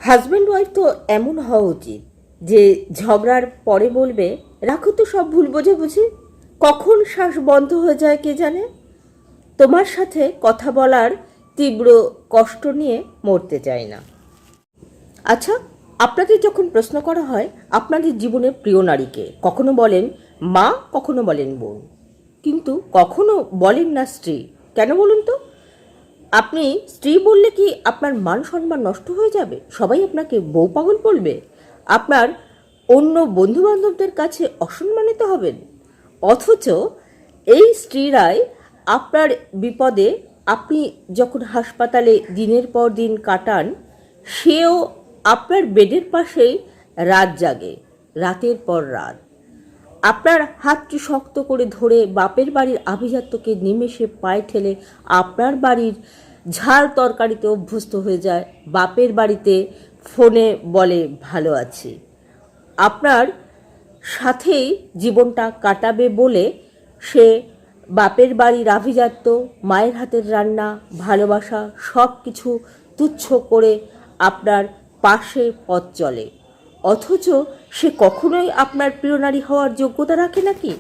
Husband wife তো এমন হওয়া উচিত যে ঝগড়ার পরে বলবে, রাখো তো সব ভুল বোঝাবুঝি। কখন শ্বাস বন্ধ হয়ে যায় কে জানে। তোমার সাথে কথা বলার তীব্র কষ্ট নিয়ে মরতে চাই না। আচ্ছা, আপনাকে যখন প্রশ্ন করা হয় আপনাদের জীবনের প্রিয় নারীকে, কখনো বলেন মা, কখনো বলেন বোন, কিন্তু কখনো বলেন না স্ত্রী। কেন বলুন তো? আপনি স্ত্রী বললে কি আপনার মান সম্মান নষ্ট হয়ে যাবে? সবাই আপনাকে বউ পাগল বলবে? আপনার অন্য বন্ধুবান্ধবদের কাছে অসম্মানিত হবেন? অথচ এই স্ত্রীরাই আপনার বিপদে, আপনি যখন হাসপাতালে দিনের পর দিন কাটান, সেও আপনার বেডের পাশেই রাত জাগে, রাতের পর রাত। আপনার হাতটি শক্ত করে ধরে বাপের বাড়ির আভিজাত্যকে নিমেষে পায়ে ঠেলে আপনার বাড়ির ঝাল তরকারিতে অভ্যস্ত হয়ে যায়। বাপের বাড়িতে ফোনে বলে ভালো আছি। আপনার সাথেই জীবনটা কাটাবে বলে সে বাপের বাড়ির আভিজাত্য, মায়ের হাতের রান্না, ভালোবাসা সব কিছু তুচ্ছ করে আপনার পাশে পথ চলে। অথচ সে কখনোই আপনার প্রিয় নারী হওয়ার যোগ্যতা রাখে নাকি?